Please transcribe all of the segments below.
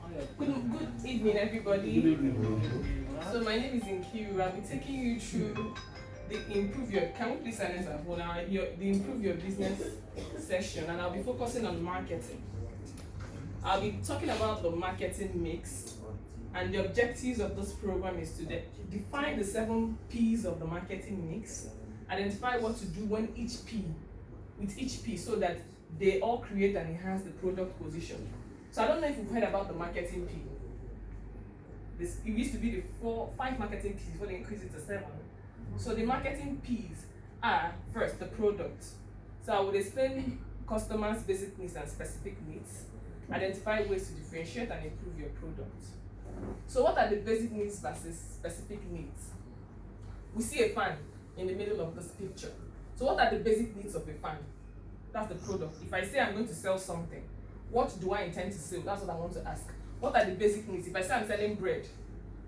Good evening, everybody. Good evening. So my name is Nkiruka. I'll be taking you through the improve your. Can we please silence our phone? The improve your business session, and I'll be focusing on marketing. I'll be talking about the marketing mix, and the objectives of this program is to define the 7 P's of the marketing mix, identify what to do with each P, so that they all create and enhance the product position. So I don't know if you've heard about the marketing P. It used to be the 5 marketing P's before they increased it to 7. So the marketing P's are, first, the product. So I would explain customers' basic needs and specific needs, identify ways to differentiate and improve your product. So what are the basic needs versus specific needs? We see a fan in the middle of this picture. So what are the basic needs of a fan? That's the product. If I say I'm going to sell something, what do I intend to sell? That's what I want to ask. What are the basic needs? If I say I'm selling bread,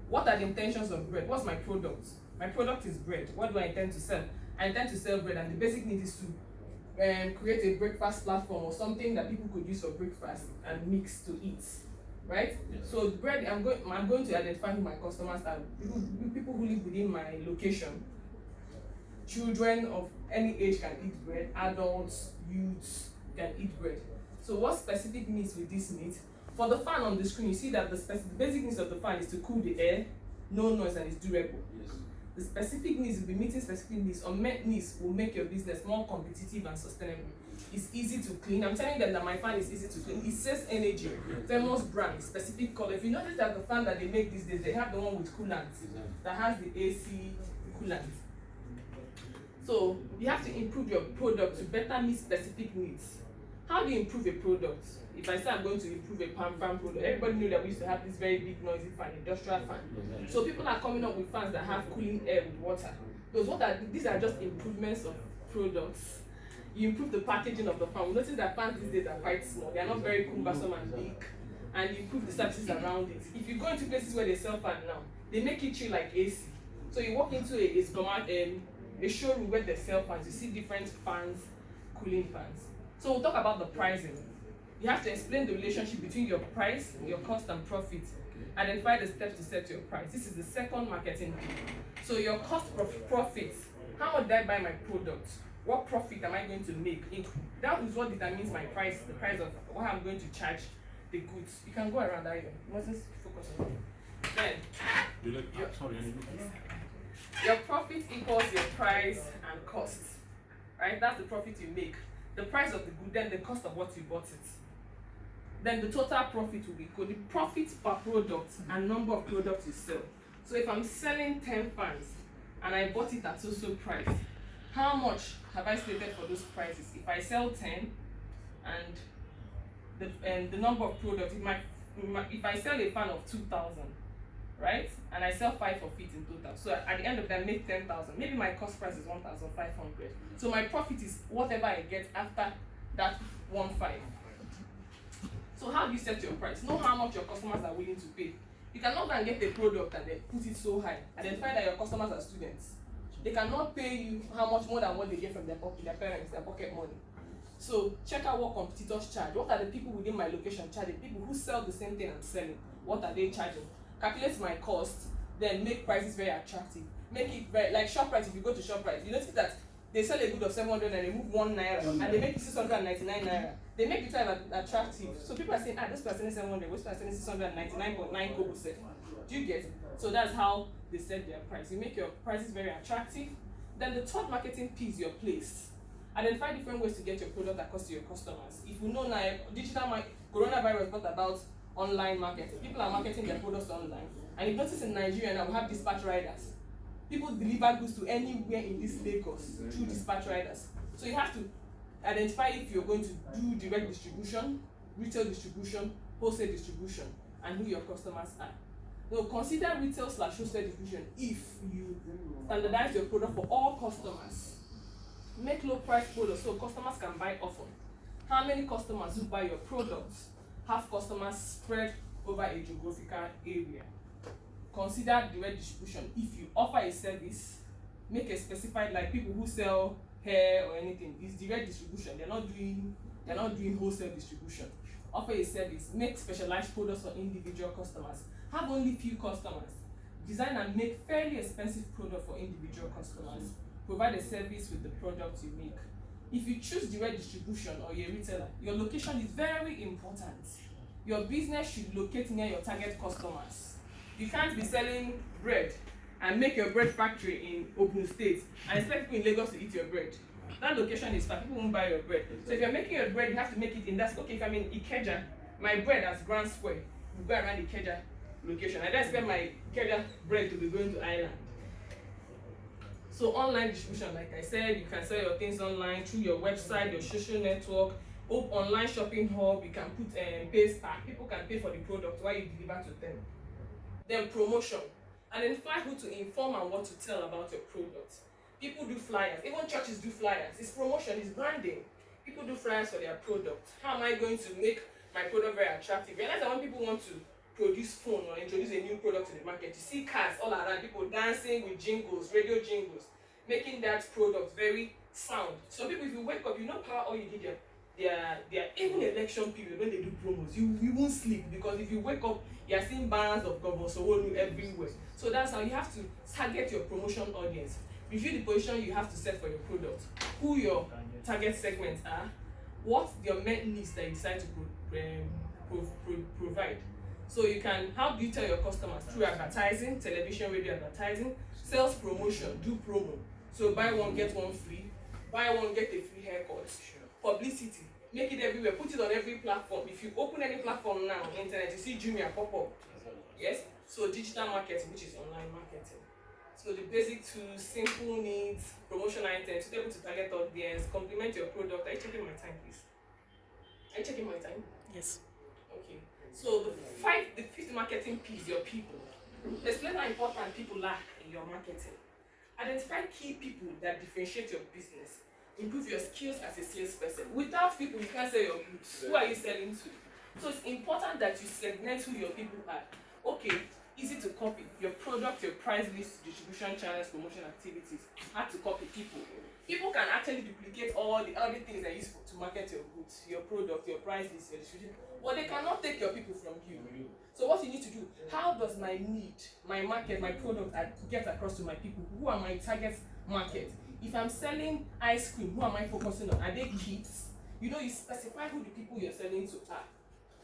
what are the intentions of bread? What's my product? My product is bread. What do I intend to sell? I intend to sell bread, and the basic need is to create a breakfast platform or something that people could use for breakfast and mix to eat, right? Yes. So bread, I'm going to identify who my customers are. People who live within my location. Children of any age can eat bread. Adults, youths can eat bread. So what specific needs with this meet? For the fan on the screen, you see that the basic needs of the fan is to cool the air, no noise, and it's durable. Yes. The specific needs will be meeting specific needs. Unmet needs will make your business more competitive and sustainable. It's easy to clean. I'm telling them that my fan is easy to clean. It saves energy, famous brand, specific color. If you notice that the fan that they make these days, they have the one with coolant that has the AC coolant. So you have to improve your product to better meet specific needs. How do you improve a product? If I say I'm going to improve a fan product, everybody knew that we used to have this very big noisy fan, industrial fan. So people are coming up with fans that have cooling air with water. These are just improvements of products. You improve the packaging of the fan. We notice that fans these days are quite small. They are not very cumbersome and big. And you improve the services around it. If you go into places where they sell fan now, they make it chill like AC. So you walk into a showroom where they sell fans, you see different fans, cooling fans. So we'll talk about the pricing. You have to explain the relationship between your price, your cost and profit. Identify the steps to set your price. This is the second marketing P. So your cost profit. How much did I buy my product? What profit am I going to make? That is what determines my price, the price of what I'm going to charge the goods. You can go around that. You mustn't focus on it. Then your profit equals your price and cost. Right? That's the profit you make. The price of the good, then the cost of what you bought it. Then the total profit will be equal. The profit per product and number of products you sell. So if I'm selling 10 fans and I bought it at so price, how much have I stated for those prices? If I sell 10 and the number of products, if I sell a fan of 2,000, right? And I sell 5 of it in total. So at the end of that, I make 10,000. Maybe my cost price is 1,500. So my profit is whatever I get after that 1,500. So how do you set your price? Know how much your customers are willing to pay. You cannot go and get a product and then put it so high. Identify that your customers are students. They cannot pay you how much more than what they get from their parents, their pocket money. So check out what competitors charge. What are the people within my location charging? People who sell the same thing I'm selling. What are they charging? Calculate my cost, then make prices very attractive. Make it very, like ShopRite. If you go to ShopRite, you notice that they sell a good of 700 and they move 1 naira and they make it 699 naira. They make the time attractive. So people are saying, this person is 700, this person is 699.9 kobo set. Do you get it? So that's how they set their price. You make your prices very attractive. Then the third marketing P is your place. Identify different ways to get your product across to your customers. If you know now, coronavirus brought about online marketing. People are marketing their products online. And if you notice in Nigeria now, we have dispatch riders. People deliver goods to anywhere in this Lagos through dispatch riders. So you have to identify if you're going to do direct distribution, retail distribution, wholesale distribution, and who your customers are. So consider retail/wholesale distribution if you standardize your product for all customers. Make low price products so customers can buy often. How many customers who buy your products? Have customers spread over a geographical area. Consider direct distribution. If you offer a service, make a specified, like people who sell hair or anything, it's direct distribution. They're not doing wholesale distribution. Offer a service, make specialized products for individual customers, have only few customers, design and make fairly expensive product for individual customers, provide a service with the product you make. If you choose direct distribution or you're a retailer, your location is very important. Your business should locate near your target customers. You can't be selling bread and make your bread factory in Ogun State and expect people in Lagos to eat your bread. That location is far, people won't buy your bread. So if you're making your bread, you have to make it in that. Okay, if I'm in Ikeja, my bread has Grand Square, you go around Ikeja location. I don't expect my Ikeja bread to be going to Island. So online distribution, like I said, you can sell your things online through your website, your social network, online shopping hub. You can put pay stack. People can pay for the product while you deliver to them. Then promotion. Identify who to inform and what to tell about your product. People do flyers. Even churches do flyers. It's promotion, it's branding. People do flyers for their product. How am I going to make my product very attractive? Realize that when people want to produce phone or introduce a new product to the market, you see cars all around, people dancing with jingles, radio jingles, making that product very sound. So people, if you wake up, you know Power Oil did their even election period when they do promos, you won't sleep, because if you wake up, you are seeing banners of Governor Sowolu everywhere. So that's how you have to target your promotion audience. Review the position you have to set for your product, who your target segments are, what your main needs that you decide to provide. So you can, how do you tell your customers? Through advertising, television, radio advertising, sales promotion, do promo. So buy one, get one free, buy one, get a free haircut. Publicity, make it everywhere, put it on every platform. If you open any platform now on internet, you see Jumia pop up. Yes? So digital marketing, which is online marketing. So the basic tools, simple needs, promotion items, suitable to target audience, complement your product. Are you checking my time, please? Are you checking my time? Yes. Okay. So the fifth marketing piece, your people. Explain how important people are in your marketing. Identify key people that differentiate your business. Improve your skills as a salesperson. Without people, you can't sell your goods. Who are you selling to? So it's important that you segment who your people are. Okay, easy to copy. Your product, your price list, distribution channels, promotion activities. Hard to copy people. People can actually duplicate all the things that you use to market your goods, your product, your price list, your distribution. But they cannot take your people from you. So what you need to do, how does my need, my market, my product get across to my people? Who are my target market? If I'm selling ice cream, who am I focusing on? Are they kids? You know, you specify who the people you're selling to are.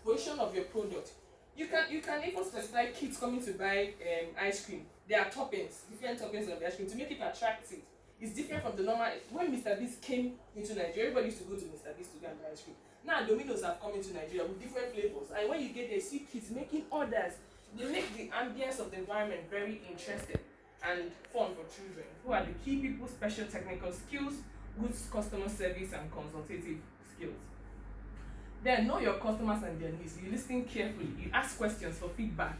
Position of your product. You can even specify kids coming to buy ice cream. There are toppings, different toppings of the ice cream to make it attractive. It's different from the normal. When Mr. Beast came into Nigeria, everybody used to go to Mr. Beast to get ice cream. Now Domino's have come into Nigeria with different flavors, and when you get there, see kids making orders. They make the ambience of the environment very interesting and fun for children. Who are the key people? Special technical skills, good customer service, and consultative skills. Then know your customers and their needs. You listen carefully. You ask questions for feedback.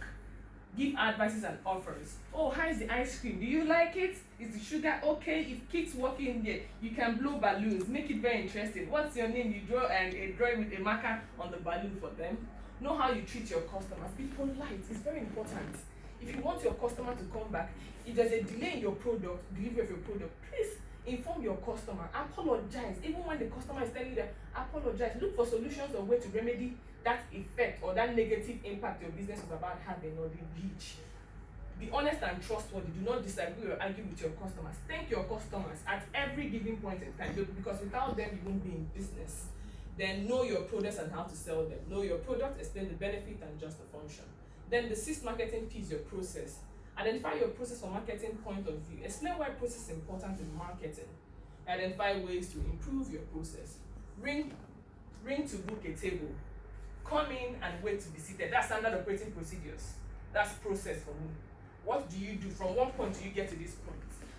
Give advices and offers. Oh, how is the ice cream? Do you like it? Is the sugar okay? If kids walk in there, you can blow balloons. Make it very interesting. What's your name? You draw a drawing with a marker on the balloon for them. Know how you treat your customers. Be polite. It's very important. If you want your customer to come back, if there's a delay in your product, delivery of your product, please inform your customer. Apologize. Even when the customer is telling you that, apologize. Look for solutions or way to remedy that effect or that negative impact your business is about having or the reach. Be honest and trustworthy. Do not disagree or argue with your customers. Thank your customers at every given point in time, because without them, you won't be in business. Then know your products and how to sell them. Know your product, explain the benefit and just the function. Then the sixth marketing piece, your process. Identify your process from marketing point of view. Explain why process is important in marketing. Identify ways to improve your process. Ring to book a table. Come in and wait to be seated. That's standard operating procedures. That's process for me. What do you do? From one point do you get to this point?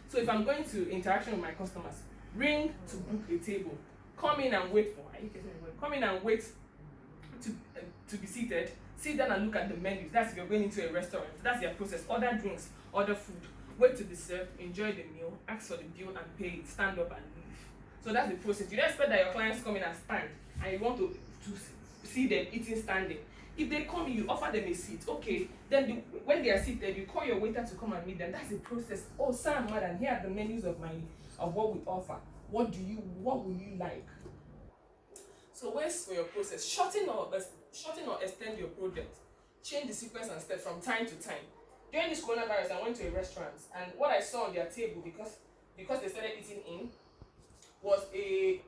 So if I'm going to interaction with my customers, ring to book a table. Come in and wait for. Come in and wait to be seated. Sit down and look at the menus. That's if you're going into a restaurant. That's their process. Order drinks, order food, wait to be served, enjoy the meal, ask for the bill and pay it, stand up and leave. So that's the process. You don't expect that your clients come in and stand and you want to see them eating standing. If they come, you offer them a seat. Okay, then when they are seated, you call your waiter to come and meet them. That's the process. Oh, sir, madam, here are the menus of what we offer. What will you like? So where's for your process? Shorten or shorten or extend your project, change the sequence and steps from time to time. During this coronavirus, I went to a restaurant, and what I saw on their table, because they started eating in, was a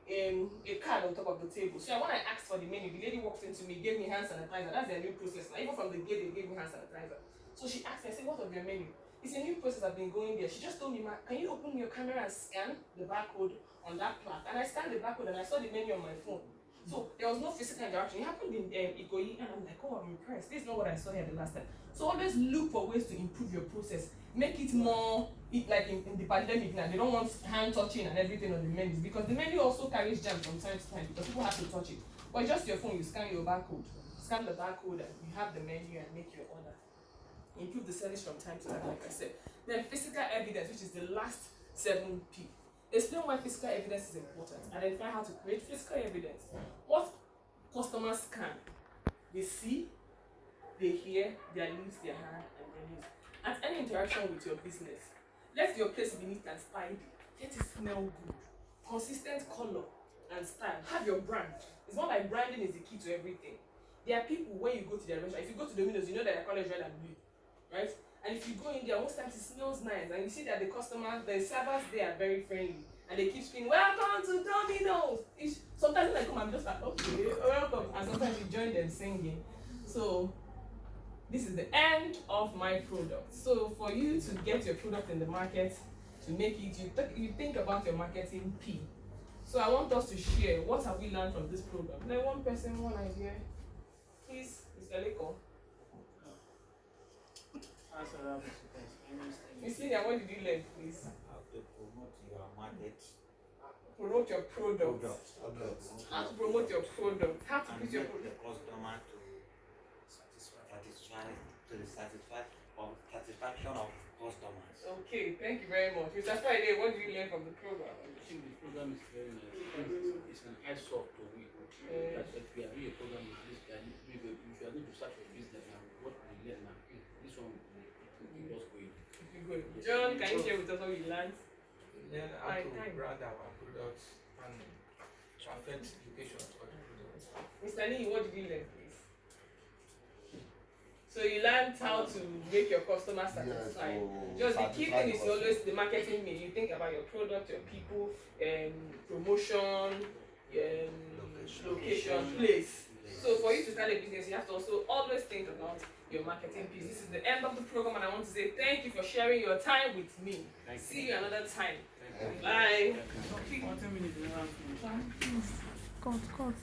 card on top of the table. So when I asked for the menu, the lady walked into me, gave me hand sanitizer. That's their new process. Now, even from the gate, they gave me hand sanitizer. So she asked me, I said, what of your menu? It's a new process I've been going there. She just told me, can you open your camera and scan the barcode on that plaque? And I scanned the barcode and I saw the menu on my phone. So there was no physical interaction. It happened in Ikoyi, and I'm like, oh, I'm impressed. This is not what I saw here the last time. So always look for ways to improve your process. Make it more, like in the pandemic now, they don't want hand touching and everything on the menus, because the menu also carries jam from time to time because people have to touch it. But just your phone, you scan your barcode. Scan the barcode and you have the menu and make your order. Improve the service from time to time, like I said. Then physical evidence, which is the last 7P. Explain why physical evidence is important. Identify how to create physical evidence. What customers can, they see, they hear, their lips, their hand, and their knees. At any interaction with your business, let your place be neat and tidy. Let it smell good. Consistent color and style. Have your brand. It's not like branding is the key to everything. There are people, when you go to their restaurant, if you go to Domino's, you know that their color is red and blue, right? And if you go in there, most times it smells nice, and you see that the customers, the servers there are very friendly, and they keep screaming, "Welcome to Domino's!" Sometimes when I come, I'm just like, okay, welcome, and sometimes you join them singing. So this is the end of my product. So for you to get your product in the market, to make it, you think about your marketing P. So I want us to share, what have we learned from this program? Now, one person, one idea. Please, Mr. Leko. Mr. What did you learn, please? How to promote your market. Promote your product. How to promote your product. How to put your product. The customer to the satisfaction of customers. Okay, thank you very much. Mr. Friday, what did you learn from the program? I think the program is very nice. It's an eye soft to me. That's if you are doing a program with this guy, if you are going to start your business now, what we learn now, this one will just go in. Good. John, can you share with us what you learned? Then how to brand our products and to affect locations for the products. Mr. Lee, what did you learn, please? So you learned how to make your customers satisfied. Just the key thing is always the marketing me. You think about your product, your people, promotion, location, place. So for you to start a business, you have to also always think about your marketing piece. This is the end of the program, and I want to say thank you for sharing your time with me. See you another time. Bye. Thank you. Bye. Cut.